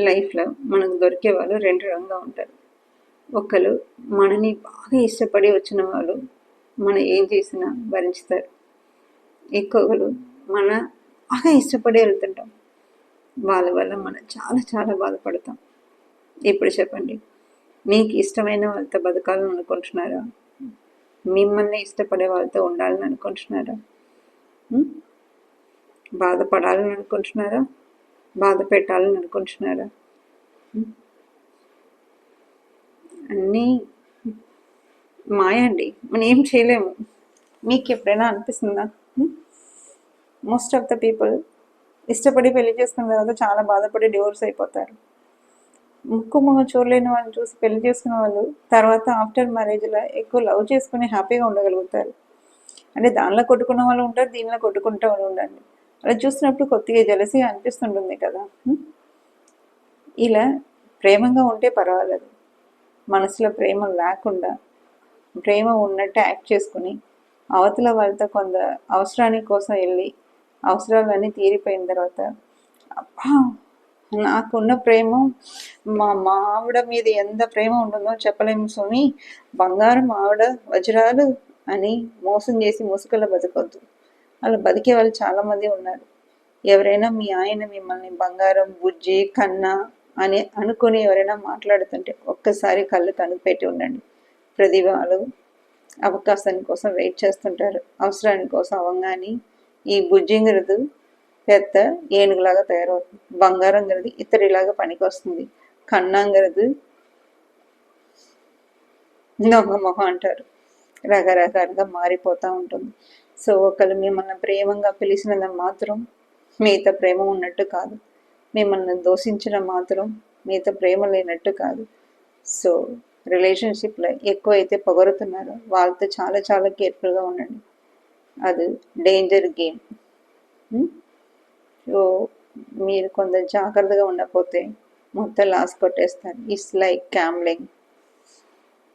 లైఫ్లో మనకు దొరికే వాళ్ళు రెండు రకంగా ఉంటారు. ఒకరు మనని బాగా ఇష్టపడి వచ్చిన వాళ్ళు మనం ఏం చేసినా భరించుతారు. ఇంకొకరు మన బాగా ఇష్టపడి వెళ్తుంటాం, వాళ్ళ వల్ల మనం చాలా చాలా బాధపడతాం. ఇప్పుడు చెప్పండి, మీకు ఇష్టమైన వాళ్ళతో బతకాలని అనుకుంటున్నారా? మిమ్మల్ని ఇష్టపడే వాళ్ళతో ఉండాలని అనుకుంటున్నారా? బాధపడాలని అనుకుంటున్నారా? బాధ పెట్టాలని అనుకుంటున్నారా? అన్నీ మాయ అండి, మనం ఏం చేయలేము. మీకు ఎప్పుడైనా అనిపిస్తుందా? మోస్ట్ ఆఫ్ ద పీపుల్ ఇష్టపడి పెళ్లి చేసుకున్న తర్వాత చాలా బాధపడి డివోర్స్ అయిపోతారు. ముక్కు మొహం చూడలేని వాళ్ళని చూసి పెళ్లి చేసుకున్న వాళ్ళు తర్వాత ఆఫ్టర్ మ్యారేజ్లో ఎక్కువ లవ్ చేసుకుని హ్యాపీగా ఉండగలుగుతారు. అంటే దానిలో కొట్టుకున్న వాళ్ళు ఉంటారు, దీనిలో కొట్టుకుంటే వాళ్ళు ఉండండి. అలా చూసినప్పుడు కొద్దిగా జలసిగా అనిపిస్తుంటుంది కదా. ఇలా ప్రేమగా ఉంటే పర్వాలేదు, మనసులో ప్రేమ లేకుండా ప్రేమ ఉన్నట్టు యాక్ట్ చేసుకుని అవతల వాళ్ళతో కొంత అవసరానికి కోసం వెళ్ళి అవసరాలన్నీ తీరిపోయిన తర్వాత అబ్బా నాకున్న ప్రేమ మా ఆవిడ మీద ఎంత ప్రేమ ఉంటుందో చెప్పలేము స్వామి, బంగారం ఆవిడ వజ్రాలు అని మోసం చేసి ముసుగుల బతకొద్దు. అలా బతికే వాళ్ళు చాలామంది ఉన్నారు. ఎవరైనా మీ ఆయన మిమ్మల్ని బంగారం బుజ్జి కన్నా అని అనుకుని ఎవరైనా మాట్లాడుతుంటే ఒక్కసారి కళ్ళు కనిపెట్టి ఉండండి. ప్రతి వాళ్ళు అవకాశాని కోసం వెయిట్ చేస్తుంటారు. అవసరాని కోసం అవంగాని ఈ బుజ్జింగరదు పెద్ద ఏనుగులాగా తయారవుతుంది, బంగారం గరది ఇతడిలాగా పనికి వస్తుంది, కన్నాంగరదు దొంగ మొహం అంటారు. రకరకాలుగా మారిపోతూ ఉంటుంది. సో ఒకళ్ళు మిమ్మల్ని ప్రేమగా పిలిచినంత మాత్రం మీతో ప్రేమ ఉన్నట్టు కాదు, మిమ్మల్ని దూషించిన మాత్రం మీతో ప్రేమ లేనట్టు కాదు. సో రిలేషన్షిప్లో ఎక్కువైతే పొగరుతున్నారో వాళ్ళతో చాలా చాలా కేర్ఫుల్గా ఉండండి. అది డేంజర్ గేమ్. సో మీరు కొంత జాగ్రత్తగా ఉండకపోతే మొత్తం లాస్ కొట్టేస్తారు. It's like gambling.